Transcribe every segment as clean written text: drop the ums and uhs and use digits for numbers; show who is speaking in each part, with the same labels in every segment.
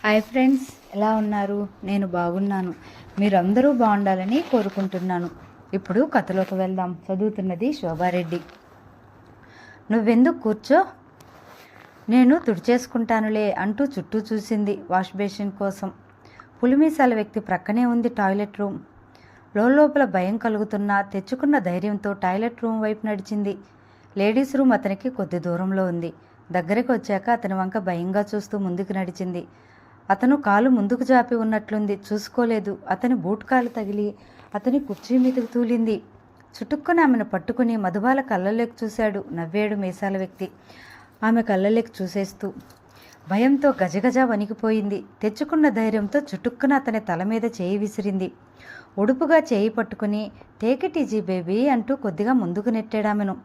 Speaker 1: Hi friends, ఎలా ఉన్నారు? నేను బాగున్నాను. మీరందరూ బాగుండాలని కోరుకుంటున్నాను. ఇప్పుడు కథలోకి వెళ్దాం. చదువుతున్నది శోభారెడ్డి. నువ్వెందుకు కూర్చో, నేను తుడిచేసుకుంటానులే అంటూ చుట్టూ చూసింది వాష్ బేసిన్ కోసం. పులిమీసాల వ్యక్తి ప్రక్కనే ఉంది టాయిలెట్ రూమ్. లోపల భయం కలుగుతున్నా తెచ్చుకున్న ధైర్యంతో టాయిలెట్ రూమ్ వైపు నడిచింది. లేడీస్ రూమ్ అతనికి కొద్ది దూరంలో ఉంది. దగ్గరికి వచ్చాక అతని వంక భయంగా చూస్తూ ముందుకు నడిచింది. అతను కాలు ముందుకు జాపి ఉన్నట్లుంది, చూసుకోలేదు. అతని బూట్ కాలు తగిలి అతని కుర్చీ మీదకు తూలింది. చుట్టుక్కుని ఆమెను పట్టుకుని మధుబాల కళ్ళలోకి చూశాడు. నవ్వాడు మీసాల వ్యక్తి ఆమె కళ్ళలోకి చూసేస్తూ. భయంతో గజగజ వణికిపోయింది. తెచ్చుకున్న ధైర్యంతో చుట్టుక్కున అతని తల మీద చేయి విసిరింది. ఉడుపుగా చేయి పట్టుకుని టేక్ ఇట్ ఈజీ బేబీ అంటూ కొద్దిగా ముందుకు నెట్టాడామెను.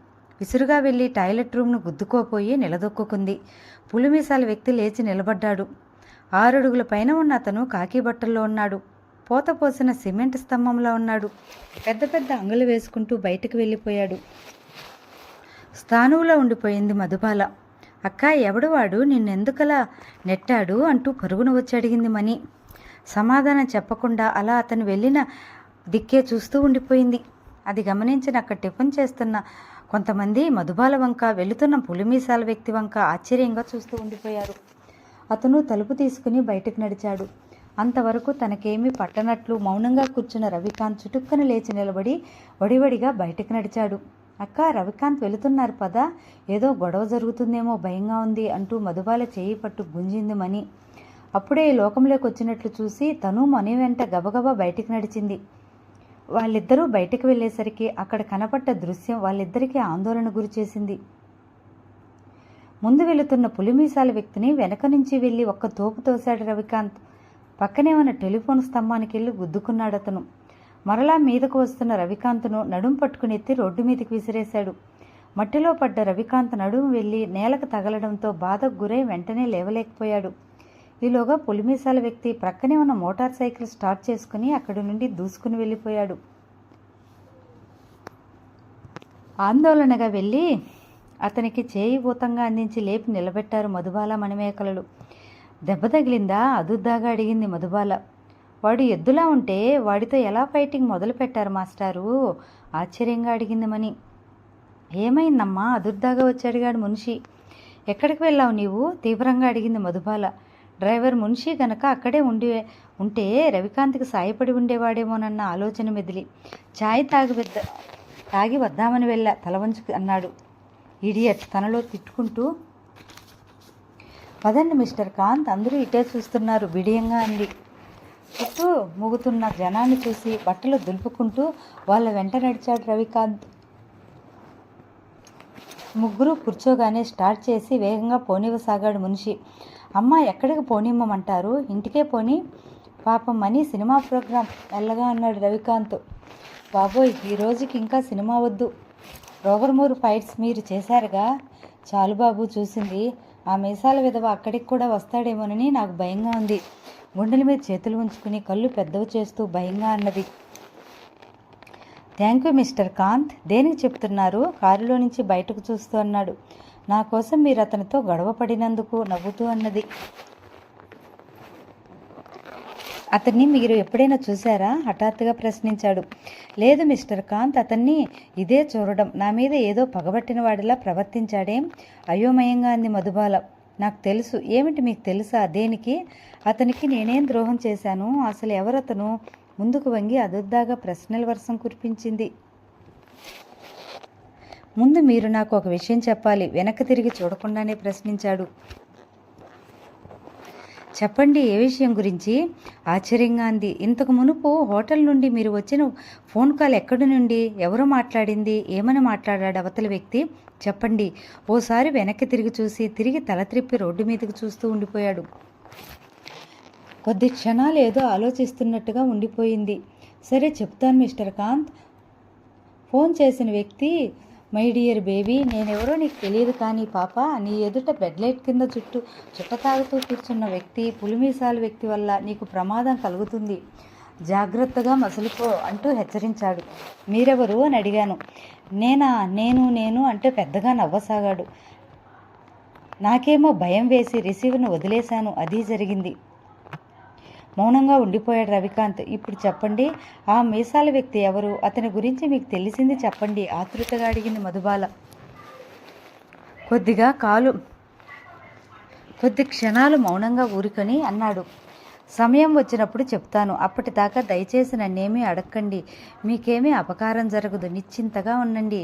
Speaker 1: విసురుగా వెళ్ళి టాయిలెట్ రూమ్ను గుద్దుకోపోయి నిలదొక్కుంది. పులిమీసాల వ్యక్తి లేచి నిలబడ్డాడు. 6 అడుగుల పైన ఉన్న అతను కాకి బట్టల్లో ఉన్నాడు. పోత పోసిన సిమెంట్ స్తంభంలో ఉన్నాడు. పెద్ద పెద్ద అంగులు వేసుకుంటూ బయటకు వెళ్ళిపోయాడు. స్థానువులో ఉండిపోయింది మధుబాల. అక్క, ఎవడు వాడు, నిన్నెందుకలా నెట్టాడు అంటూ పరుగున వచ్చి అడిగింది మణి. సమాధానం చెప్పకుండా అలా అతను వెళ్ళిన దిక్కే చూస్తూ ఉండిపోయింది. అది గమనించిన అక్కడ టిఫిన్ చేస్తున్న కొంతమంది మధుబాల వంక, వెళుతున్న పులిమీసాల వ్యక్తి వంక ఆశ్చర్యంగా చూస్తూ ఉండిపోయారు. అతను తలుపు తీసుకుని బయటకు నడిచాడు. అంతవరకు తనకేమీ పట్టనట్లు మౌనంగా కూర్చున్న రవికాంత్ చుటుక్కన లేచి నిలబడి వడివడిగా బయటకు నడిచాడు. అక్క, రవికాంత్ వెళుతున్నారు పదా, ఏదో గొడవ జరుగుతుందేమో భయంగా ఉంది అంటూ మధుబాల చేయి పట్టు గుంజింది మణి. అప్పుడే లోకంలోకి వచ్చినట్లు చూసి తను మణి వెంట గబగబా బయటికి నడిచింది. వాళ్ళిద్దరూ బయటకు వెళ్ళేసరికి అక్కడ కనపడ్డ దృశ్యం వాళ్ళిద్దరికీ ఆందోళన గురిచేసింది. ముందు వెళుతున్న పులిమీసాల వ్యక్తిని వెనక నుంచి వెళ్ళి ఒక్క తోపు తోశాడు రవికాంత్. పక్కనే ఉన్న టెలిఫోన్ స్తంభానికి వెళ్ళి గుద్దుకున్నాడు అతను. మరలా మీదకు వస్తున్న రవికాంత్ను నడుం పట్టుకుని ఎత్తి రోడ్డు మీదకి విసిరేశాడు. మట్టిలో పడ్డ రవికాంత్ నడుము వెళ్ళి నేలకు తగలడంతో బాధకు గురై వెంటనే లేవలేకపోయాడు. ఈలోగా పులిమీసాల వ్యక్తి ప్రక్కనే ఉన్న మోటార్ సైకిల్ స్టార్ట్ చేసుకుని అక్కడి నుండి దూసుకుని వెళ్ళిపోయాడు. ఆందోళనగా వెళ్ళి అతనికి చేయి ఊతంగా అందించి లేపి నిలబెట్టారు మధుబాల మణిమేకలలు. దెబ్బ తగిలిందా అదుద్దాగా అడిగింది మధుబాల. వాడు ఎద్దులా ఉంటే వాడితో ఎలా ఫైటింగ్ మొదలు పెట్టారు మాస్టారు, ఆశ్చర్యంగా అడిగింది మణి. ఏమైందమ్మా, అదుర్దాగా వచ్చి అడిగాడు మున్షి. ఎక్కడికి వెళ్ళావు నీవు, తీవ్రంగా అడిగింది మధుబాల. డ్రైవర్ మున్షి గనక అక్కడే ఉంటే రవికాంత్కి సాయపడి ఉండేవాడేమోనన్న ఆలోచన మెదిలి ఛాయ్ తాగి వద్దామని వెళ్ళా, తల వంచుకు అన్నాడు. ఇడియట్ తనలో తిట్టుకుంటూ. పదండి మిస్టర్ కాంత్, అందరూ ఇటే చూస్తున్నారు, బిడియంగా అంది. చుట్టూ మూగుతున్న జనాన్ని చూసి బట్టలు దులుపుకుంటూ వాళ్ళ వెంట నడిచాడు రవికాంత్. ముగ్గురు కూర్చోగానే స్టార్ట్ చేసి వేగంగా పోనివ్వసాగాడు మున్షి. అమ్మ, ఎక్కడికి పోనిమ్మమంటారు, ఇంటికే పోని. పాపం మని సినిమా ప్రోగ్రాం మెల్లగా అన్నాడు రవికాంత్. బాబోయ్, ఈ రోజుకి ఇంకా సినిమా వద్దు, రోగర్మూరు ఫైట్స్ మీరు చేశారుగా చాలు బాబు. చూసింది ఆ మీసాల విధవ అక్కడికి కూడా వస్తాడేమోనని నాకు భయంగా ఉంది. గుండెల మీద చేతులు ఉంచుకుని కళ్ళు పెద్దవి చేస్తూ భయంగా అన్నది. థ్యాంక్ యూ మిస్టర్ కాంత్, దేనికి చెప్తున్నారు, కారులో నుంచి బయటకు చూస్తూ అన్నాడు. నా కోసం మీరు అతనితో గొడవ పడినందుకు నవ్వుతూ అన్నది. అతన్ని మీరు ఎప్పుడైనా చూశారా, హఠాత్తుగా ప్రశ్నించాడు. లేదు మిస్టర్ కాంత్, అతన్ని ఇదే చూడడం. నా మీద ఏదో పగబట్టిన వాడిలా ప్రవర్తించాడేం, అయోమయంగా అంది మధుబాల. నాకు తెలుసు. ఏమిటి మీకు తెలుసా, దేనికి? అతనికి నేనేం ద్రోహం చేశాను, అసలు ఎవరతను? ముందుకు వంగి అదుర్దాగా ప్రశ్నల వర్షం కురిపించింది. ముందు మీరు నాకు ఒక విషయం చెప్పాలి, వెనక్కి తిరిగి చూడకుండానే ప్రశ్నించాడు. చెప్పండి, ఏ విషయం గురించి, ఆశ్చర్యంగా అంది. ఇంతకు మునుపు హోటల్ నుండి మీరు వచ్చిన ఫోన్ కాల్ ఎక్కడి నుండి, ఎవరు మాట్లాడింది, ఏమని మాట్లాడాడు అవతలి వ్యక్తి, చెప్పండి. ఓసారి వెనక్కి తిరిగి చూసి తిరిగి తల త్రిప్పి రోడ్డు మీదకి చూస్తూ ఉండిపోయాడు. కొద్ది క్షణాలు ఏదో ఆలోచిస్తున్నట్టుగా ఉండిపోయింది. సరే చెప్తాను మిస్టర్ కాంత్. ఫోన్ చేసిన వ్యక్తి మై డియర్ బేబీ, నేనెవరో నీకు తెలియదు, కానీ పాప, నీ ఎదుట బెడ్లైట్ కింద చుట్ట తాగుతూ కూర్చున్న వ్యక్తి, పులిమీసాల వ్యక్తి వల్ల నీకు ప్రమాదం కలుగుతుంది, జాగ్రత్తగా మసులుకో అంటూ హెచ్చరించాడు. మీరెవరు అని అడిగాను. నేను అంటూ పెద్దగా నవ్వసాగాడు. నాకేమో భయం వేసి రిసీవర్ను వదిలేశాను. అది జరిగింది. మౌనంగా ఉండిపోయాడు రవికాంత్. ఇప్పుడు చెప్పండి, ఆ మీసాల వ్యక్తి ఎవరు? అతని గురించి మీకు తెలిసింది చెప్పండి, ఆతృతగా అడిగింది మధుబాల. కొద్ది క్షణాలు మౌనంగా ఊరుకొని అన్నాడు, సమయం వచ్చినప్పుడు చెప్తాను. అప్పటిదాకా దయచేసి నన్నేమీ అడక్కండి. మీకేమీ అపకారం జరగదు. నిశ్చింతగా ఉండండి.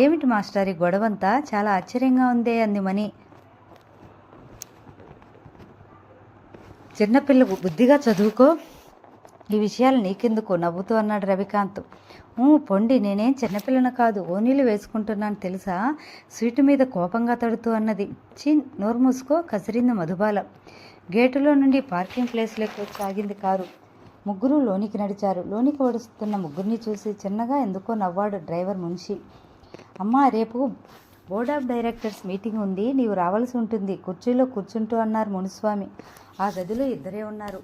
Speaker 1: ఏమిటి మాస్టర్ ఈ గొడవంతా? చాలా ఆశ్చర్యంగా ఉందే అంది మణి. చిన్నపిల్ల బుద్ధిగా చదువుకో, ఈ విషయాలు నీకెందుకు నవ్వుతూ అన్నాడు రవికాంత్. పొండి, నేనేం చిన్నపిల్లను కాదు, ఓనీలు వేసుకుంటున్నాను తెలుసా? స్వీటు మీద కోపంగా తడుతూ అన్నది. నోరు మూసుకో, కసిరింది మధుబాల. గేటులో నుండి పార్కింగ్ ప్లేస్లోకి వచ్చి ఆగింది కారు. ముగ్గురు లోనికి నడిచారు. లోనికి వడుస్తున్న ముగ్గురిని చూసి చిన్నగా ఎందుకో నవ్వాడు డ్రైవర్ మున్షి. అమ్మా, రేపు బోర్డ్ ఆఫ్ డైరెక్టర్స్ మీటింగ్ ఉంది, నీవు రావాల్సి ఉంటుంది. కుర్చీలో కూర్చుంటూ అన్నారు మునుస్వామి. ఆ గదిలో ఇద్దరే ఉన్నారు.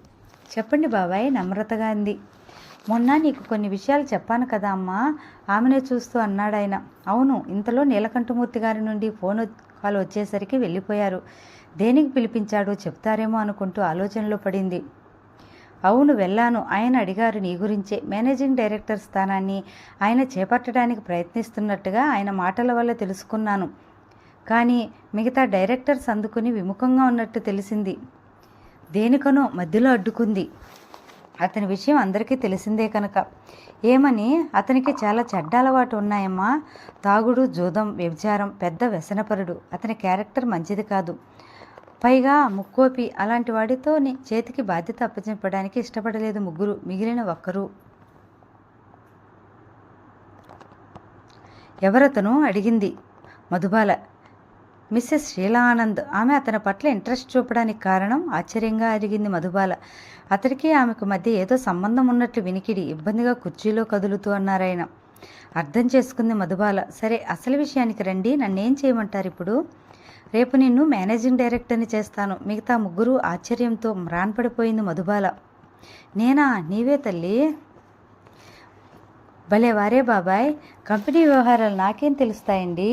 Speaker 1: చెప్పండి బాబాయ్, నమ్రతగా అంది. మొన్న నీకు కొన్ని విషయాలు చెప్పాను కదా అమ్మా, ఆమెనే చూస్తూ అన్నాడాయన. అవును. ఇంతలో నీలకంఠమూర్తి గారి నుండి ఫోన్ కాల్ వచ్చేసరికి వెళ్ళిపోయారు. దేనికి పిలిపించాడో చెప్తారేమో అనుకుంటూ ఆలోచనలో పడింది. అవును, వెళ్ళాను. ఆయన అడిగారు నీ గురించే. మేనేజింగ్ డైరెక్టర్ స్థానాన్ని ఆయన చేపట్టడానికి ప్రయత్నిస్తున్నట్టుగా ఆయన మాటల వల్ల తెలుసుకున్నాను. కానీ మిగతా డైరెక్టర్స్ అందుకుని విముఖంగా ఉన్నట్టు తెలిసింది. దేనికనో మధ్యలో అడ్డుకుంది. అతని విషయం అందరికీ తెలిసిందే కనుక. ఏమని? అతనికి చాలా చెడ్డ అలవాటు ఉన్నాయమ్మా. తాగుడు, జూదం, వ్యభిచారం, పెద్ద వ్యసనపరుడు. అతని క్యారెక్టర్ మంచిది కాదు. పైగా ముక్కోపి. అలాంటి వాడితో చేతికి బాధ్యత అప్పచెప్పడానికి ఇష్టపడలేదు ముగ్గురు. మిగిలిన ఒక్కరు. ఎవరతను అడిగింది మధుబాల. మిస్సెస్ షీలా ఆనంద్. ఆమె అతని పట్ల ఇంట్రెస్ట్ చూపడానికి కారణం? ఆశ్చర్యంగా అడిగింది మధుబాల. అతడికి ఆమెకు మధ్య ఏదో సంబంధం ఉన్నట్లు వినికిడి. ఇబ్బందిగా కుర్చీలో కదులుతూ అన్నారాయన. అర్థం చేసుకుంది మధుబాల. సరే, అసలు విషయానికి రండి. నన్నేం చేయమంటారు ఇప్పుడు? రేపు నిన్ను మేనేజింగ్ డైరెక్టర్ని చేస్తాను. మిగతా ముగ్గురు ఆశ్చర్యంతో మ్రాన్పడిపోయింది మధుబాల. నేనా? నీవే తల్లి. భలే వారే బాబాయ్, కంపెనీ వ్యవహారాలు నాకేం తెలుస్తాయండి?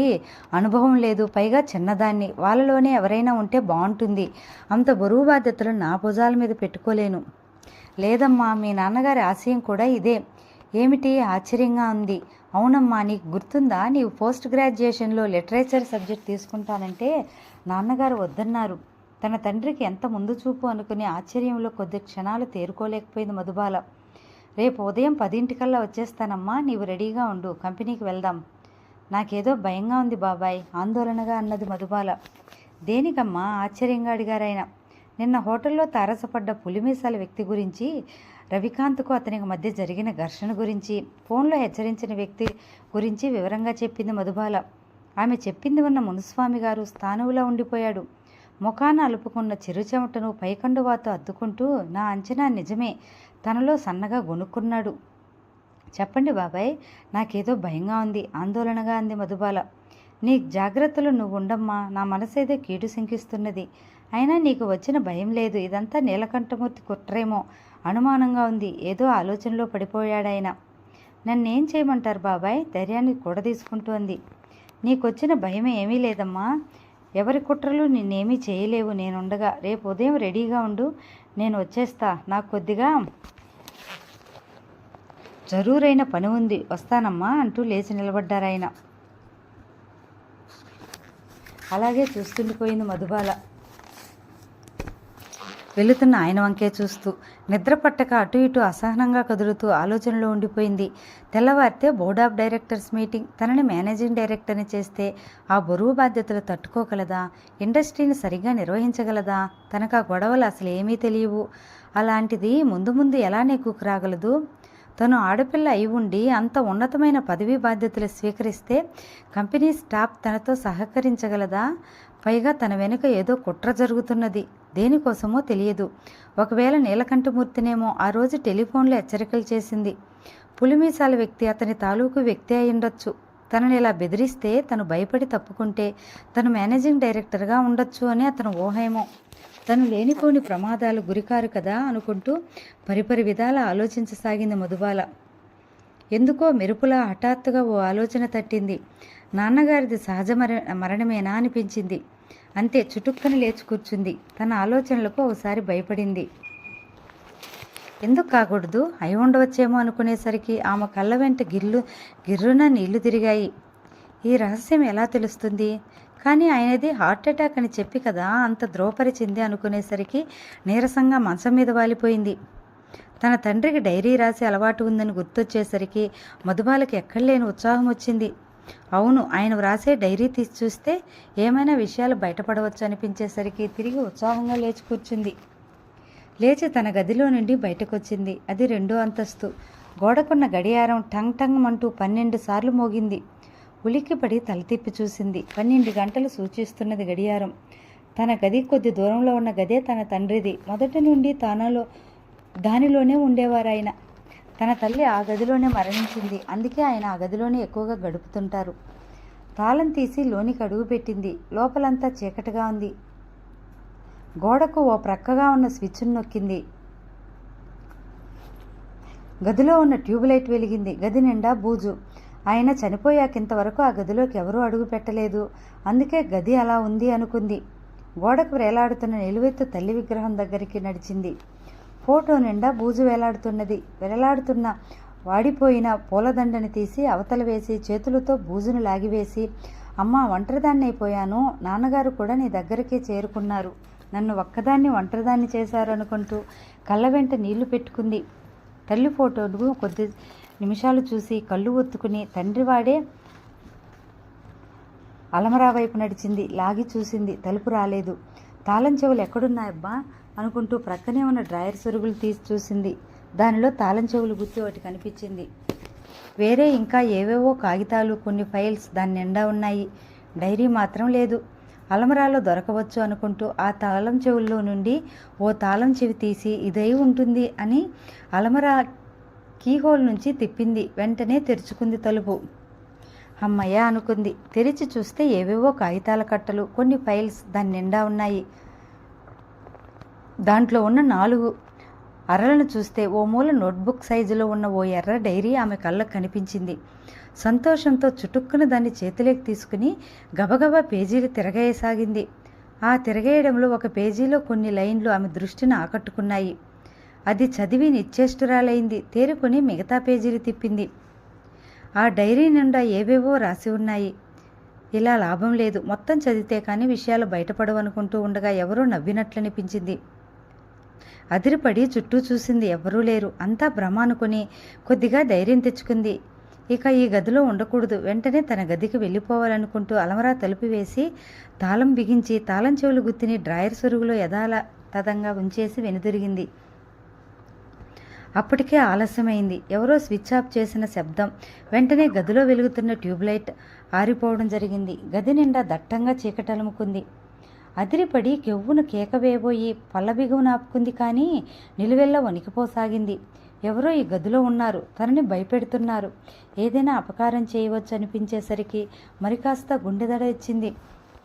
Speaker 1: అనుభవం లేదు. పైగా చిన్నదాన్ని. వాళ్ళలోనే ఎవరైనా ఉంటే బాగుంటుంది. అంత బరువు బాధ్యతలు నా భుజాల మీద పెట్టుకోలేను. లేదమ్మా, మీ నాన్నగారి ఆశయం కూడా ఇదే. ఏమిటి? ఆశ్చర్యంగా ఉంది. అవునమ్మా, నీకు గుర్తుందా? నీవు పోస్ట్ గ్రాడ్యుయేషన్లో లిటరేచర్ సబ్జెక్ట్ తీసుకుంటానంటే నాన్నగారు వద్దన్నారు. తన తండ్రికి ఎంత ముందు చూపు అనుకునే ఆశ్చర్యంలో కొద్ది క్షణాలు తేరుకోలేకపోయింది మధుబాల. రేపు ఉదయం 10 వచ్చేస్తానమ్మా, నీవు రెడీగా ఉండు. కంపెనీకి వెళ్దాం. నాకేదో భయంగా ఉంది బాబాయ్, ఆందోళనగా అన్నది మధుబాల. దేనికమ్మా? ఆశ్చర్యంగా అడిగారాయన. నిన్న హోటల్లో తారసపడ్డ పులిమీసాల వ్యక్తి గురించి, రవికాంత్కు అతనికి మధ్య జరిగిన ఘర్షణ గురించి, ఫోన్లో హెచ్చరించిన వ్యక్తి గురించి వివరంగా చెప్పింది మధుబాల. ఆమె చెప్పింది ఉన్న మునుస్వామి గారు స్థానువులా ఉండిపోయాడు. ముఖాన అలుపుకున్న చిరుచెమటను పైకండువాతో అద్దుకుంటూ, నా అంచనా నిజమే, తనలో సన్నగా గొనుక్కున్నాడు. చెప్పండి బాబాయ్, నాకేదో భయంగా ఉంది, ఆందోళనగా అంది మధుబాల. నీ జాగ్రత్తలు నువ్వు ఉండమ్మా, నా మనసేదో కీడు శంకిస్తున్నది. అయినా నీకు వచ్చిన భయం లేదు. ఇదంతా నీలకంఠమూర్తి కుట్రేమో అనుమానంగా ఉంది. ఏదో ఆలోచనలో పడిపోయాడాయన. నన్నేం చేయమంటారు బాబాయ్? ధైర్యాన్ని కూడదీసుకుంటూ అంది. నీకొచ్చిన భయం ఏమీ లేదమ్మా. ఎవరి కుట్రలు నిన్నేమీ చేయలేవు నేనుండగా. రేపు ఉదయం రెడీగా ఉండు, నేను వచ్చేస్తా. నాకు కొద్దిగా జరూరైన పని ఉంది, వస్తానమ్మా అంటూ లేచి నిలబడ్డారాయన. అలాగే చూస్తుండిపోయింది మధుబాల, వెళుతున్న ఆయన వంకే చూస్తూ. నిద్ర పట్టక అటు ఇటు అసహనంగా కదులుతూ ఆలోచనలో ఉండిపోయింది. తెల్లవారితే బోర్డ్ ఆఫ్ డైరెక్టర్స్ మీటింగ్. తనని మేనేజింగ్ డైరెక్టర్ని చేస్తే ఆ బరువు బాధ్యతలు తట్టుకోగలదా? ఇండస్ట్రీని సరిగ్గా నిర్వహించగలదా? తనకు ఆ గొడవలు అసలు ఏమీ తెలియవు. అలాంటిది ముందు ముందు ఎలా నెగ్గుకు రాగలదు? తను ఆడపిల్ల అయి ఉండి అంత ఉన్నతమైన పదవీ బాధ్యతలు స్వీకరిస్తే కంపెనీ స్టాఫ్ తనతో సహకరించగలదా? పైగా తన వెనుక ఏదో కుట్ర జరుగుతున్నది. దేనికోసమో తెలియదు. ఒకవేళ నీలకంఠమూర్తినేమో ఆ రోజు టెలిఫోన్లో హెచ్చరికలు చేసింది. పులిమీసాల వ్యక్తి అతని తాలూకు వ్యక్తి అయి ఉండొచ్చు. తనని ఇలా బెదిరిస్తే తను భయపడి తప్పుకుంటే తను మేనేజింగ్ డైరెక్టర్గా ఉండొచ్చు అని అతను ఊహేమో. తను లేనిపోని ప్రమాదాలు గురికారు కదా అనుకుంటూ పరిపరి విధాల ఆలోచించసాగింది మధుబాల. ఎందుకో మెరుపులా హఠాత్తుగా ఓ ఆలోచన తట్టింది. నాన్నగారిది సహజ మరణమేనా అనిపించింది. అంతే, చుటుక్కని లేచి కూర్చుంది. తన ఆలోచనలకు ఒకసారి భయపడింది. ఎందుకు కాకూడదు? అయి ఉండవచ్చేమో అనుకునేసరికి ఆమె కళ్ళ వెంట గిర్రున నీళ్లు తిరిగాయి. ఈ రహస్యం ఎలా తెలుస్తుంది? కానీ ఆయనది హార్ట్ అటాక్ అని చెప్పి కదా అంత ద్రోవపరిచింది అనుకునేసరికి నీరసంగా మంచం మీద వాలిపోయింది. తన తండ్రికి డైరీ రాసే అలవాటు ఉందని గుర్తొచ్చేసరికి మధుబాలకి ఎక్కడలేని ఉత్సాహం వచ్చింది. అవును, ఆయన వ్రాసే డైరీ తీసి చూస్తే ఏమైనా విషయాలు బయటపడవచ్చు అనిపించేసరికి తిరిగి ఉత్సాహంగా లేచి కూర్చుంది. లేచి తన గదిలో నుండి బయటకొచ్చింది. అది 2వ అంతస్తు. గోడకున్న గడియారం టంగ్ టంగ్ అంటూ 12 సార్లు మోగింది. ఉలిక్కిపడి తల తిప్పి చూసింది. 12 గంటలు సూచిస్తున్నది గడియారం. తన గది కొద్ది దూరంలో ఉన్న గదే తన తండ్రిది. మొదటి నుండి దానిలోనే ఉండేవారాయన. తన తల్లి ఆ గదిలోనే మరణించింది. అందుకే ఆయన ఆ గదిలోనే ఎక్కువగా గడుపుతుంటారు. తాళం తీసి లోనికి అడుగు పెట్టింది. లోపలంతా చీకటిగా ఉంది. గోడకు ఓ ప్రక్కగా ఉన్న స్విచ్ను నొక్కింది. గదిలో ఉన్న ట్యూబ్లైట్ వెలిగింది. గది నిండా బూజు. ఆయన చనిపోయాకింతవరకు ఆ గదిలోకి ఎవరూ అడుగు పెట్టలేదు. అందుకే గది అలా ఉంది అనుకుంది. గోడకు వేలాడుతున్న నిలువెత్తు తల్లి విగ్రహం దగ్గరికి నడిచింది. ఫోటో నిండా బూజు వేలాడుతున్నది. వేలాడుతున్న వాడిపోయిన పూలదండని తీసి అవతల వేసి చేతులతో బూజును లాగివేసి, అమ్మా, ఒంటరిదాన్ని అయిపోయాను. నాన్నగారు కూడా నీ దగ్గరికే చేరుకున్నారు. నన్ను ఒక్కదాన్ని ఒంటరిదాన్ని చేశారనుకుంటూ కళ్ళ వెంట నీళ్లు పెట్టుకుంది. తల్లి ఫోటోను కొద్ది నిమిషాలు చూసి కళ్ళు ఒత్తుకుని తండ్రివాడే అలమరా వైపు నడిచింది. లాగి చూసింది. తలుపు రాలేదు. తాళం చెవులు ఎక్కడున్నాయబ్బా అనుకుంటూ ప్రక్కనే ఉన్న డ్రాయర్ సొరుగులు తీసి చూసింది. దానిలో తాళం చెవులు గుత్తి ఒకటి కనిపించింది. వేరే ఇంకా ఏవేవో కాగితాలు, కొన్ని ఫైల్స్ దాని నిండా ఉన్నాయి. డైరీ మాత్రం లేదు. అలమరాలో దొరకవచ్చు అనుకుంటూ ఆ తాళం చెవుల్లో నుండి ఓ తాళం చెవి తీసి ఇదై ఉంటుంది అని అలమరా కీహోల్ నుంచి తిప్పింది. వెంటనే తెరుచుకుంది తలుపు. అమ్మయ్య అనుకుంది. తెరిచి చూస్తే ఏవేవో కాగితాల కట్టలు, కొన్ని ఫైల్స్ దాని నిండా ఉన్నాయి. దాంట్లో ఉన్న 4 అరలను చూస్తే ఓ మూల నోట్బుక్ సైజులో ఉన్న ఓ ఎర్ర డైరీ ఆమె కళ్ళకు కనిపించింది. సంతోషంతో చుటుక్కున దాన్ని చేతిలోకి తీసుకుని గబగబా పేజీలు తిరగేయసాగింది. ఆ తిరగేయడంలో ఒక పేజీలో కొన్ని లైన్లు ఆమె దృష్టిని ఆకట్టుకున్నాయి. అది చదివి నిశ్చేష్టురాలైంది. తేరుకొని మిగతా పేజీలు తిప్పింది. ఆ డైరీ నిండా ఏవేవో రాసి ఉన్నాయి. ఇలా లాభం లేదు, మొత్తం చదివితే కానీ విషయాలు బయటపడవనుకుంటూ ఉండగా ఎవరో నవ్వినట్లనిపించింది. అదిరిపడి చుట్టూ చూసింది. ఎవరూ లేరు. అంతా భ్రమ అనుకుని కొద్దిగా ధైర్యం తెచ్చుకుంది. ఇక ఈ గదిలో ఉండకూడదు. వెంటనే తన గదికి వెళ్ళిపోవాలనుకుంటూ అలమరా తలుపు వేసి తాళం బిగించి తాళం చెవులు గుత్తిని డ్రాయర్ సొరుగులో యథాతథంగా ఉంచేసి వెనుదిరిగింది. అప్పటికే ఆలస్యమైంది. ఎవరో స్విచ్ ఆఫ్ చేసిన శబ్దం. వెంటనే గదిలో వెలుగుతున్న ట్యూబ్లైట్ ఆరిపోవడం జరిగింది. గది నిండా దట్టంగా చీకటలుముకుంది. అదిరిపడి కెవ్వును కేక వేయబోయి పళ్ళ బిగువున ఆపుకుంది. కానీ నిలువెల్లా వణికిపోసాగింది. ఎవరో ఈ గదిలో ఉన్నారు. తనని భయపెడుతున్నారు. ఏదైనా అపకారం చేయవచ్చు అనిపించేసరికి మరి కాస్త గుండెదడ ఇచ్చింది.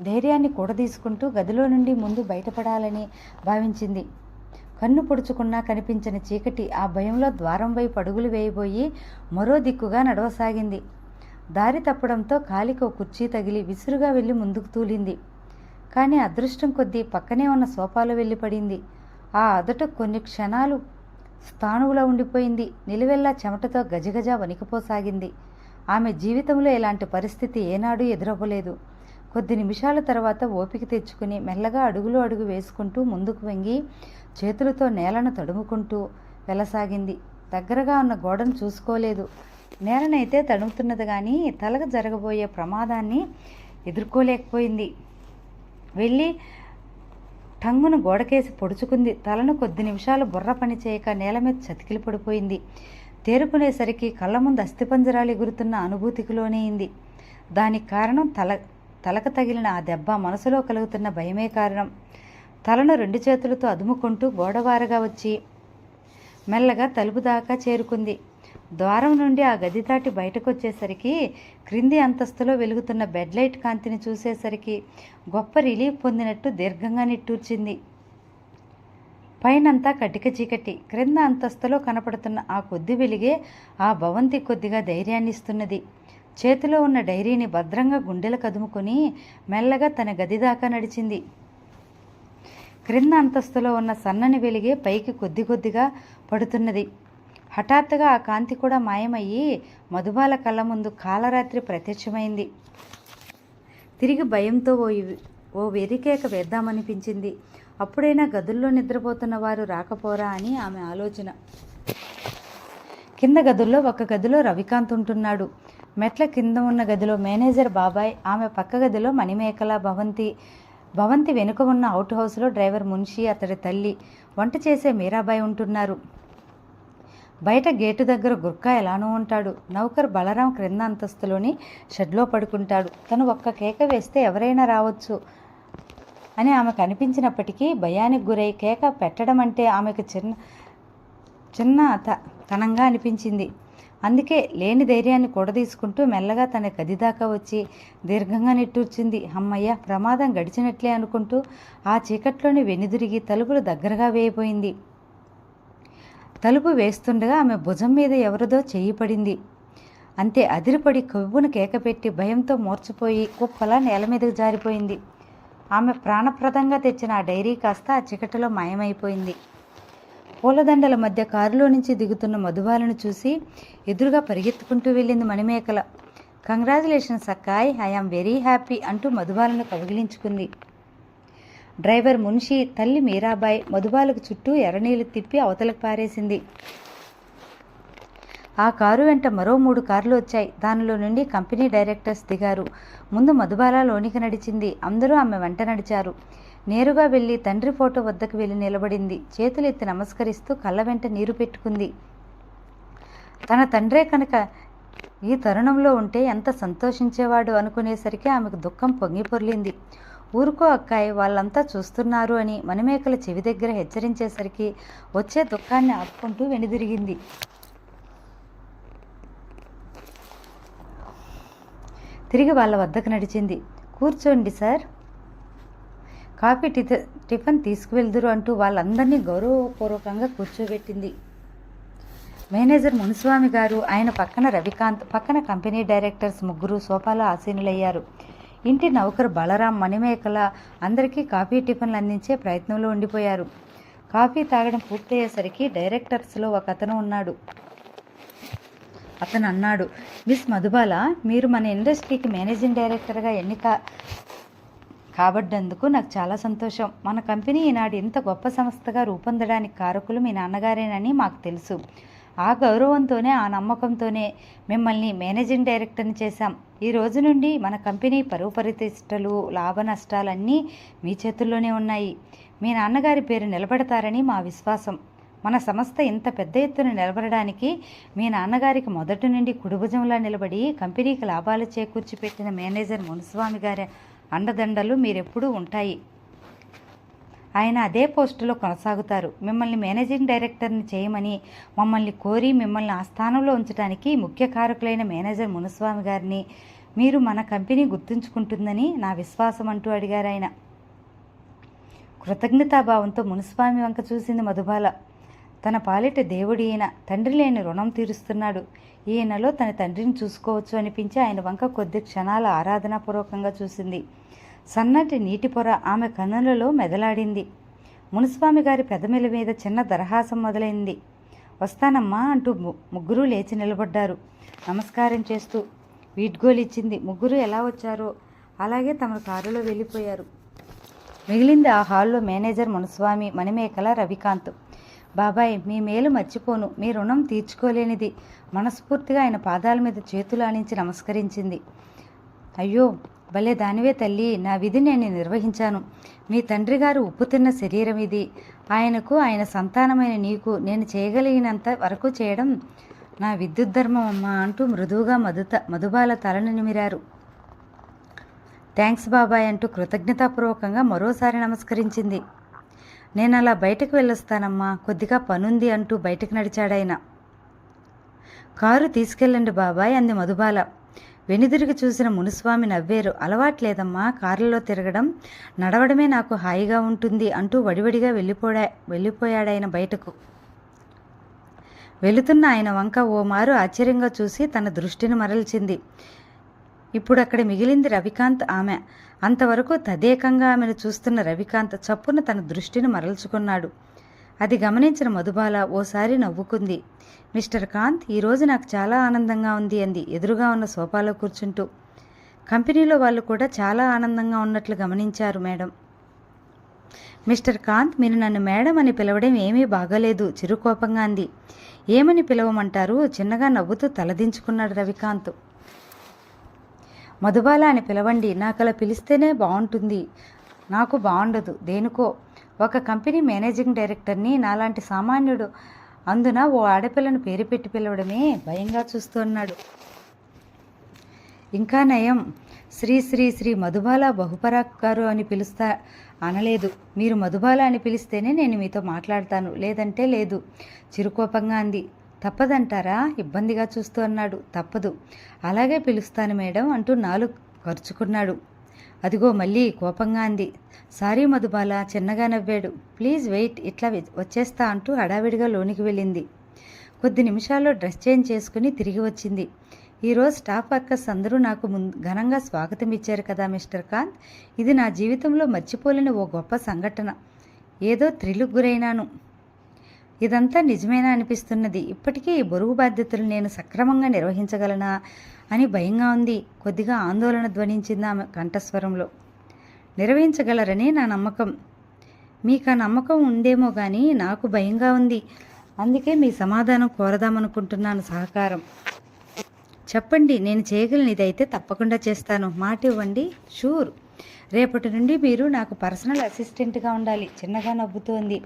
Speaker 1: ధైర్యాన్ని కూడదీసుకుంటూ గదిలో నుండి ముందు బయటపడాలని భావించింది. కన్ను పొడుచుకున్నా కనిపించని చీకటి. ఆ భయంలో ద్వారం వైపు అడుగులు వేయబోయి మరో దిక్కుగా నడవసాగింది. దారి తప్పడంతో కాలికి ఓ కుర్చీ తగిలి విసురుగా వెళ్ళి ముందుకు తూలింది. కానీ అదృష్టం కొద్దీ పక్కనే ఉన్న సోఫాలో వెళ్ళి పడింది. ఆ అదట కొన్ని క్షణాలు స్థాణువులా ఉండిపోయింది. నిలువెల్లా చెమటతో గజగజ వణికిపోసాగింది. ఆమె జీవితంలో ఇలాంటి పరిస్థితి ఏనాడూ ఎదురవ్వలేదు. కొద్ది నిమిషాల తర్వాత ఓపిక తెచ్చుకుని మెల్లగా అడుగులు అడుగు వేసుకుంటూ ముందుకు వంగి చేతులతో నేలను తడుముకుంటూ వెళ్ళసాగింది. దగ్గరగా ఉన్న గోడను చూసుకోలేదు. నేలనైతే తడుముతున్నది కానీ తలకు జరగబోయే ప్రమాదాన్ని ఎదుర్కోలేకపోయింది. వెళ్ళి టంగును గోడకేసి పొడుచుకుంది. తలను కొద్ది నిమిషాలు బుర్ర పని చేయక నేల మీద చతికిలి పడిపోయింది. తేరుకునేసరికి కళ్ళ ముందు అస్థిపంజరాలు ఎగురుతున్న అనుభూతికిలోనేయింది. దానికి కారణం తలకు తగిలిన ఆ దెబ్బ. మనసులో కలుగుతున్న భయమే కారణం. తలను 2 చేతులతో అదుముకుంటూ గోడవారగా వచ్చి మెల్లగా తలుపు దాకా చేరుకుంది. ద్వారం నుండి ఆ గది దాటి బయటకు వచ్చేసరికి క్రింది అంతస్తులో వెలుగుతున్న బెడ్ లైట్ కాంతిని చూసేసరికి గొప్ప రిలీఫ్ పొందినట్టు దీర్ఘంగా నిట్టూర్చింది. పైనంతా కటిక చీకటి. క్రింద అంతస్తులో కనపడుతున్న ఆ కొద్ది వెలిగే ఆ భవంతి కొద్దిగా ధైర్యాన్ని ఇస్తున్నది. చేతిలో ఉన్న డైరీని భద్రంగా గుండెలకు అదుముకొని మెల్లగా తన గది దాకా నడిచింది. క్రింద అంతస్తులో ఉన్న సన్నని వెలిగే పైకి కొద్ది కొద్దిగా పడుతున్నది. హఠాత్తుగా ఆ కాంతి కూడా మాయమయ్యి మధుబాల కళ్ళ ముందు కాలరాత్రి ప్రత్యక్షమైంది. తిరిగి భయంతో ఓ వెరికేక వేద్దామనిపించింది. అప్పుడైనా గదుల్లో నిద్రపోతున్న వారు రాకపోరా అని ఆమె ఆలోచన. కింద గదుల్లో ఒక గదిలో రవికాంత్ ఉంటున్నాడు. మెట్ల కింద ఉన్న గదిలో మేనేజర్ బాబాయ్, ఆమె పక్క గదిలో మణిమేఖల, భవంతి వెనుక ఉన్న అవుట్ హౌస్లో డ్రైవర్ మున్షి, అతడి తల్లి, వంట చేసే మీరాబాయి ఉంటున్నారు. బయట గేటు దగ్గర గుర్కా ఎలానో ఉంటాడు. నౌకర్ బలరాం క్రింద అంతస్తులోని షెడ్లో పడుకుంటాడు. తను ఒక్క కేక వేస్తే ఎవరైనా రావచ్చు అని ఆమెకు అనిపించినప్పటికీ భయానికి గురై కేక పెట్టడం అంటే ఆమెకు చిన్న తనంగా అనిపించింది. అందుకే లేని ధైర్యాన్ని కూడదీసుకుంటూ మెల్లగా తన గది దాకా వచ్చి దీర్ఘంగా నిట్టూర్చింది. అమ్మయ్య, ప్రమాదం గడిచినట్లే అనుకుంటూ ఆ చీకట్లోని వెనుదిరిగి తలుపులు దగ్గరగా వేయబోయింది. తలుపు వేస్తుండగా ఆమె భుజం మీద ఎవరిదో చెయ్యి పడింది. అంతే, అదిరిపడి కొవ్వును కేకపెట్టి భయంతో మూర్చపోయి కుప్పలా నేల మీదకు జారిపోయింది. ఆమె ప్రాణప్రదంగా తెచ్చిన ఆ డైరీ కాస్త ఆ చీకటిలో మాయమైపోయింది. పూలదండల మధ్య కారులో నుంచి దిగుతున్న మధుబాలను చూసి ఎదురుగా పరిగెత్తుకుంటూ వెళ్ళింది Manimekhala. Congratulations అక్కాయ్, I am very happy అంటూ మధుబాలను కౌగిలించుకుంది. డ్రైవర్ మున్షి, తల్లి మీరాబాయ్ మధుబాలకు చుట్టూ ఎర్రనీళ్లు తిప్పి అవతలకు పారేసింది. ఆ కారు వెంట మరో 3 కార్లు వచ్చాయి. దానిలో నుండి కంపెనీ డైరెక్టర్స్ దిగారు. ముందు మధుబాల లోనికి నడిచింది. అందరూ ఆమె వెంట నడిచారు. నేరుగా వెళ్ళి తండ్రి ఫోటో వద్దకు వెళ్ళి నిలబడింది. చేతులెత్తి నమస్కరిస్తూ కళ్ళ వెంట నీరు పెట్టుకుంది. తన తండ్రే కనుక ఈ తరుణంలో ఉంటే ఎంత సంతోషించేవాడు అనుకునేసరికి ఆమెకు దుఃఖం పొంగి పొర్లింది. ఊరుకో అక్కాయ్, వాళ్ళంతా చూస్తున్నారు అని మణిమేఖల చెవి దగ్గర హెచ్చరించేసరికి వచ్చే దుఃఖాన్ని ఆపుకుంటూ వెనుదిరిగింది. తిరిగి వాళ్ళ వద్దకు నడిచింది. కూర్చోండి సార్, కాఫీ టిఫిన్ తీసుకువెళ్దురు అంటూ వాళ్ళందరినీ గౌరవపూర్వకంగా కూర్చోబెట్టింది. మేనేజర్ మునిస్వామి గారు, ఆయన పక్కన రవికాంత్, పక్కన కంపెనీ డైరెక్టర్స్ ముగ్గురు సోఫాలో ఆసీనులయ్యారు. ఇంటి నౌకరు బలరాం, మణిమేఖల అందరికీ కాఫీ టిఫిన్లు అందించే ప్రయత్నంలో ఉండిపోయారు. కాఫీ తాగడం పూర్తయ్యేసరికి డైరెక్టర్స్లో ఒక అతను ఉన్నాడు. అతను అన్నాడు, మిస్ మధుబాల, మీరు మన ఇండస్ట్రీకి మేనేజింగ్ డైరెక్టర్గా ఎన్నిక కాబడ్డందుకు నాకు చాలా సంతోషం. మన కంపెనీ ఈనాడు ఇంత గొప్ప సంస్థగా రూపొందడానికి కారకులు మీ నాన్నగారేనని మాకు తెలుసు. ఆ గౌరవంతోనే, ఆ నమ్మకంతోనే మిమ్మల్ని మేనేజింగ్ డైరెక్టర్ని చేశాం. ఈ రోజు నుండి మన కంపెనీ పరువు ప్రతిష్టలు, లాభ నష్టాలన్నీ మీ చేతుల్లోనే ఉన్నాయి. మీ నాన్నగారి పేరు నిలబెడతారని మా విశ్వాసం. మన సంస్థ ఇంత పెద్ద ఎత్తున నిలబడడానికి మీ నాన్నగారికి మొదటి నుండి కుడిభుజంలా నిలబడి కంపెనీకి లాభాలు చేకూర్చి పెట్టిన మేనేజర్ మునిస్వామి గారి అండదండలు మీరెప్పుడూ ఉంటాయి. ఆయన అదే పోస్టులో కొనసాగుతారు. మిమ్మల్ని మేనేజింగ్ డైరెక్టర్ని చేయమని మమ్మల్ని కోరి మిమ్మల్ని ఆ స్థానంలో ఉంచడానికి ముఖ్య కారకులైన మేనేజర్ మునిస్వామి గారిని మీరు మన కంపెనీ గుర్తుంచుకుంటుందని నా విశ్వాసం అంటూ అడిగారు ఆయన. కృతజ్ఞతాభావంతో మునిస్వామి వంక చూసింది మధుబాల. తన పాలిట దేవుడి ఈయన, తండ్రి లేని రుణం తీరుస్తున్నాడు. ఈయనలో తన తండ్రిని చూసుకోవచ్చు అనిపించి ఆయన వంక కొద్ది క్షణాల ఆరాధనాపూర్వకంగా చూసింది. సన్నటి నీటి పొర ఆమె కన్నులలో మెదలాడింది. మునిస్వామి గారి పెదమిల మీద చిన్న దరహాసం మొదలైంది. వస్తానమ్మా అంటూ ముగ్గురు లేచి నిలబడ్డారు. నమస్కారం చేస్తూ వీడ్గోలిచ్చింది. ముగ్గురు ఎలా వచ్చారో అలాగే తమ కారులో వెళ్ళిపోయారు. మిగిలింది ఆ హాల్లో మేనేజర్ మునిస్వామి, మణిమేఖల, రవికాంత్. బాబాయ్, మీ మేలు మర్చిపోను, మీ రుణం తీర్చుకోలేనిది. మనస్ఫూర్తిగా ఆయన పాదాల మీద చేతులు ఆనించి నమస్కరించింది. అయ్యో భలే దానివే తల్లి, నా విధి నేను నిర్వహించాను. మీ తండ్రి గారు ఉప్పు తిన్న శరీరం ఇది. ఆయనకు, ఆయన సంతానమైన నీకు నేను చేయగలిగినంత వరకు చేయడం నా విద్యుత్ ధర్మం అమ్మా అంటూ మృదువుగా మధుబాల తలను నిమిరారు. థ్యాంక్స్ బాబాయ్ అంటూ కృతజ్ఞతాపూర్వకంగా మరోసారి నమస్కరించింది. నేను అలా బయటకు వెళ్ళొస్తానమ్మా, కొద్దిగా పనుంది అంటూ బయటకు నడిచాడాయన. కారు తీసుకెళ్ళండి బాబాయ్ అంది మధుబాల. వెనుదిరిగి చూసిన మునిస్వామి నవ్వేరు. అలవాట్లేదమ్మా కారులో తిరగడం, నడవడమే నాకు హాయిగా ఉంటుంది అంటూ వడివడిగా వెళ్ళిపోయాడాయన బయటకు. వెళుతున్న ఆయన వంక ఓ మారు ఆశ్చర్యంగా చూసి తన దృష్టిని మరల్చింది. ఇప్పుడు అక్కడ మిగిలింది రవికాంత్ ఆమె. అంతవరకు తదేకంగా ఆమెను చూస్తున్న రవికాంత్ చప్పున తన దృష్టిని మరల్చుకున్నాడు. అది గమనించిన మధుబాల ఓసారి నవ్వుకుంది. మిస్టర్ కాంత్, ఈరోజు నాకు చాలా ఆనందంగా ఉంది అంది ఎదురుగా ఉన్న సోఫాలో కూర్చుంటూ. కంపెనీలో వాళ్ళు కూడా చాలా ఆనందంగా ఉన్నట్లు గమనించారు మేడం. మిస్టర్ కాంత్, మీరు నన్ను మేడం అని పిలవడం ఏమీ బాగాలేదు చిరుకోపంగా అంది. ఏమని పిలవమంటారు? చిన్నగా నవ్వుతూ తలదించుకున్నాడు రవికాంత్. మధుబాల అని పిలవండి. నాకు అలా పిలిస్తేనే బాగుంటుంది. నాకు బాగుండదు దేనికో. ఒక కంపెనీ మేనేజింగ్ డైరెక్టర్ని నాలాంటి సామాన్యుడు అందున ఓ ఆడపిల్లను పేరు పెట్టి పిలవడమే భయంగా చూస్తున్నాడు. ఇంకా నయం, శ్రీ శ్రీ శ్రీ మధుబాల బహుపరాక్ గారు అని పిలుస్తా అనలేదు. మీరు మధుబాల అని పిలిస్తేనే నేను మీతో మాట్లాడతాను, లేదంటే లేదు చిరుకోపంగా అంది. తప్పదంటారా? ఇబ్బందిగా చూస్తూ అన్నాడు. తప్పదు, అలాగే పిలుస్తాను మేడం అంటూ నాలుగు ఖర్చుకున్నాడు. అదిగో మళ్ళీ కోపంగా అంది. సారీ మధుబాల చిన్నగా నవ్వాడు. ప్లీజ్ వెయిట్, ఇట్లా వచ్చేస్తా అంటూ హడావిడిగా లోనికి వెళ్ళింది. కొద్ది నిమిషాల్లో డ్రెస్ చేంజ్ చేసుకుని తిరిగి వచ్చింది. ఈరోజు స్టాఫ్ వర్కర్స్ అందరూ నాకు ఘనంగా స్వాగతం ఇచ్చారు కదా మిస్టర్ కాంత్. ఇది నా జీవితంలో మర్చిపోలేని ఓ గొప్ప సంఘటన. ఏదో థ్రిల్లుకు గురైనాను. ఇదంతా నిజమేనా అనిపిస్తున్నది. ఇప్పటికీ ఈ బరువు బాధ్యతలు నేను సక్రమంగా నిర్వహించగలనా అని భయంగా ఉంది. కొద్దిగా ఆందోళన ధ్వనించింది ఆమె కంఠస్వరంలో. నిర్వహించగలరని నా నమ్మకం. మీకు ఆ నమ్మకం ఉందేమో కానీ నాకు భయంగా ఉంది. అందుకే మీ సమాధానం కోరదామనుకుంటున్నాను. సహకారం చెప్పండి, నేను చేయగలను. ఇదైతే తప్పకుండా చేస్తాను. మాట ఇవ్వండి. షూర్. రేపటి నుండి మీరు నాకు పర్సనల్ అసిస్టెంట్గా ఉండాలి. చిన్నగా నవ్వుతోంది.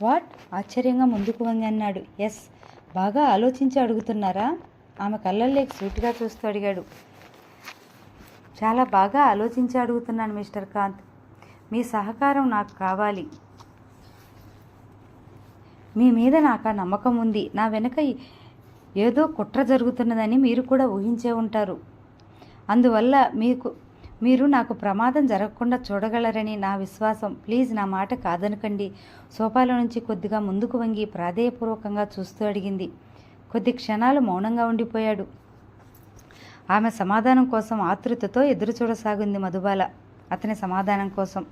Speaker 1: వాట్? ఆశ్చర్యంగా ముందుకు వంగి అన్నాడు. ఎస్. బాగా ఆలోచించి అడుగుతున్నారా? ఆమె కళ్ళల్లోకి సూటిగా చూస్తూ అడిగాడు. చాలా బాగా ఆలోచించి అడుగుతున్నాను మిస్టర్ కాంత్. మీ సహకారం నాకు కావాలి. మీ మీద నాకు ఆ నమ్మకం ఉంది. నా వెనుక ఏదో కుట్ర జరుగుతున్నదని మీరు కూడా ఊహించే ఉంటారు. అందువల్ల మీరు నాకు ప్రమాదం జరగకుండా చూడగలరని నా విశ్వాసం. ప్లీజ్ నా మాట కాదనకండి. సోఫాలో నుంచి కొద్దిగా ముందుకు వంగి ప్రాధేయపూర్వకంగా చూస్తూ అడిగింది. కొద్ది క్షణాలు మౌనంగా ఉండిపోయాడు. ఆమె సమాధానం కోసం ఆతృతతో ఎదురు చూడసాగింది మధుబాల. అతని సమాధానం కోసం.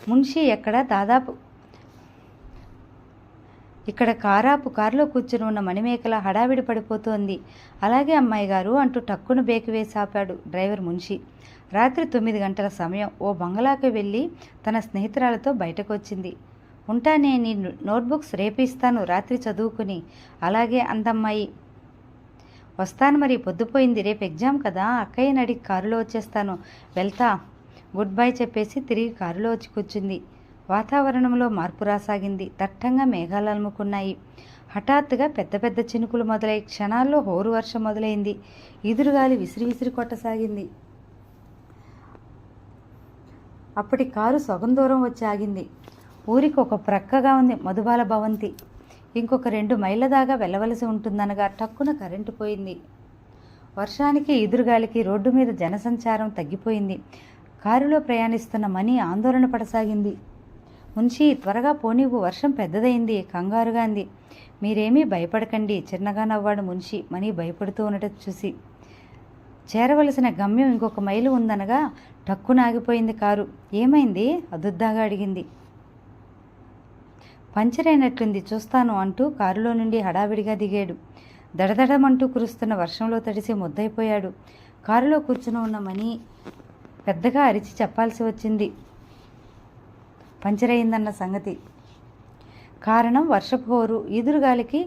Speaker 1: మున్షి ఎక్కడ? దాదాపు ఇక్కడ కారులో కూర్చుని ఉన్న మణిమేకల హడావిడి పడిపోతోంది. అలాగే అమ్మాయి గారు అంటూ టక్కును బేకు వేసి ఆపాడు డ్రైవర్ మున్షి. రాత్రి 9 గంటల సమయం. ఓ బంగళాకి వెళ్ళి తన స్నేహితురాలతో బయటకు వచ్చింది. ఉంటానే, నీ నోట్బుక్స్ రేపు ఇస్తాను రాత్రి చదువుకుని. అలాగే అందమ్మాయి. వస్తాను మరి, పొద్దుపోయింది. రేపు ఎగ్జామ్ కదా. అక్కయ్యని అడిగి కారులో వచ్చేస్తాను. వెళ్తా. గుడ్ బై చెప్పేసి తిరిగి కారులో వచ్చి కూర్చుంది. వాతావరణంలో మార్పు రాసాగింది. దట్టంగా మేఘాలు అలుముకున్నాయి. హఠాత్తుగా పెద్ద పెద్ద చినుకులు మొదలై క్షణాల్లో హోరు వర్షం మొదలైంది. ఈదురుగాలి విసిరి విసిరి కొట్టసాగింది. అప్పటి కారు సగం దూరం వచ్చి ఆగింది. ఊరికి ఒక ప్రక్కగా ఉంది మధుబాల భవంతి. ఇంకొక 2 మైళ్ళ దాకా వెళ్ళవలసి ఉంటుందనగా టక్కున కరెంటు పోయింది. వర్షానికి ఈదురుగాలికి రోడ్డు మీద జనసంచారం తగ్గిపోయింది. కారులో ప్రయాణిస్తున్న మణి ఆందోళన పడసాగింది. మున్షి, త్వరగా పోనీవు, వర్షం పెద్దదైంది కంగారుగా అంది. మీరేమీ భయపడకండి చిన్నగా నవ్వాడు మున్షి మణి భయపడుతూ ఉండటం చూసి. చేరవలసిన గమ్యం ఇంకొక మైలు ఉందనగా టక్కున ఆగిపోయింది కారు. ఏమైంది? అదుద్దాగా అడిగింది. పంచర్ అయినట్లుంది, చూస్తాను అంటూ కారులో నుండి హడావిడిగా దిగాడు. దడదడమంటూ కురుస్తున్న వర్షంలో తడిసి ముద్దయిపోయాడు. కారులో కూర్చుని ఉన్న మణి పెద్దగా అరిచి చెప్పాల్సి వచ్చింది పంచర్ అయిందన్న సంగతి. కారణం వర్షపు హోరు. ఈదురుగాలికి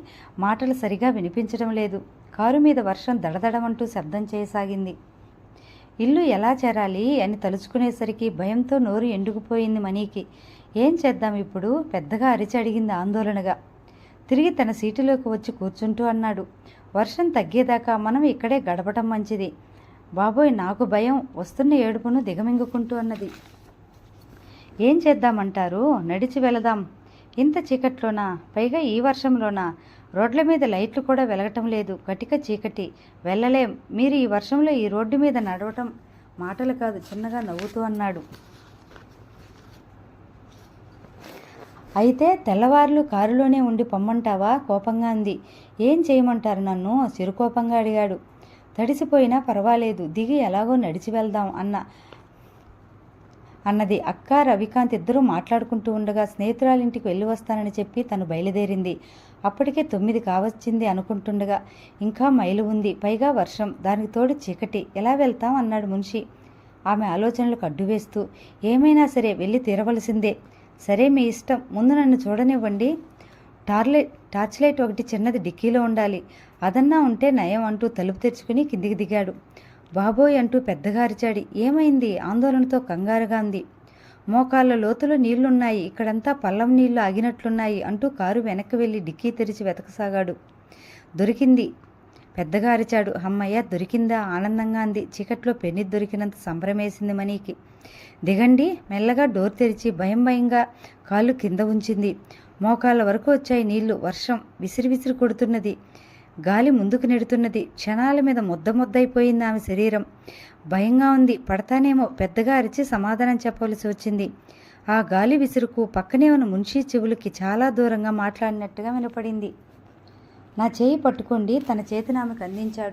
Speaker 1: మాటలు సరిగా వినిపించడం లేదు. కారు మీద వర్షం దడదడమంటూ శబ్దం చేయసాగింది. ఇల్లు ఎలా చేరాలి అని తలుచుకునేసరికి భయంతో నోరు ఎండుకుపోయింది మనీకి. ఏం చేద్దాం ఇప్పుడు? పెద్దగా అరిచి అడిగింది ఆందోళనగా. తిరిగి తన సీటులోకి వచ్చి కూర్చుంటూ అన్నాడు. వర్షం తగ్గేదాకా మనం ఇక్కడే గడపటం మంచిది. బాబోయ్, నాకు భయం. వస్తున్న ఏడుపును దిగమింగుకుంటూ అన్నది. ఏం చేద్దామంటారు? నడిచి వెళదాం. ఇంత చీకట్లోనా? పైగా ఈ వర్షంలోనా? రోడ్ల మీద లైట్లు కూడా వెలగటం లేదు. కటిక చీకటి. వెళ్ళలేం. మీరు ఈ వర్షంలో ఈ రోడ్డు మీద నడవటం మాటలు కాదు చిన్నగా నవ్వుతూ అన్నాడు. అయితే తెల్లవార్లు కారులోనే ఉండి పొమ్మంటావా? కోపంగా అంది. ఏం చేయమంటారు నన్ను? చిరుకోపంగా అడిగాడు. తడిసిపోయినా పర్వాలేదు, దిగి ఎలాగో నడిచి వెళ్దాం అన్నది. అక్క, రవికాంత్ ఇద్దరూ మాట్లాడుకుంటూ ఉండగా స్నేహితురాలింటికి వెళ్ళి వస్తానని చెప్పి తను బయలుదేరింది. అప్పటికే 9 కావచ్చింది అనుకుంటుండగా ఇంకా మైలు ఉంది, పైగా వర్షం, దానికి తోడు చీకటి, ఎలా వెళ్తాం అన్నాడు మున్షి ఆమె ఆలోచనలకు అడ్డు వేస్తూ. ఏమైనా సరే వెళ్ళి తీరవలసిందే. సరే, మీ ఇష్టం, ముందు నన్ను చూడనివ్వండి. టార్చ్ లైట్ ఒకటి చిన్నది డిక్కీలో ఉండాలి, అదన్నా ఉంటే నయం అంటూ తలుపు తెరుచుకుని కిందికి దిగాడు. బాబోయ్ అంటూ పెద్దగా అరిచాడు. ఏమైంది? ఆందోళనతో కంగారుగా ఉంది. మోకాళ్ళ లోతులో నీళ్లున్నాయి, ఇక్కడంతా పల్లం నీళ్లు ఆగినట్లున్నాయి అంటూ కారు వెనక్కి వెళ్ళి డిక్కీ తెరిచి వెతకసాగాడు. దొరికింది, పెద్దగా అరిచాడు. అమ్మయ్య, దొరికిందా? ఆనందంగా అంది. చీకట్లో పెన్నిది దొరికినంత సంబరమేసింది మనీకి. దిగండి. మెల్లగా డోర్ తెరిచి భయంగా కాళ్ళు కింద ఉంచింది. మోకాళ్ళ వరకు వచ్చాయి నీళ్లు. వర్షం విసిరి విసిరి కొడుతున్నది, గాలి ముందుకు నెడుతున్నది. క్షణాల మీద ముద్దయిపోయింది ఆమె శరీరం. భయంగా ఉంది, పడతానేమో. పెద్దగా అరిచి సమాధానం చెప్పవలసి వచ్చింది. ఆ గాలి విసురుకు పక్కనే ఉన్న మున్షీ చెవులకి చాలా దూరంగా మాట్లాడినట్టుగా వినపడింది. నా చేయి పట్టుకోండి. తన చేతిని ఆమెకు అందించాడు.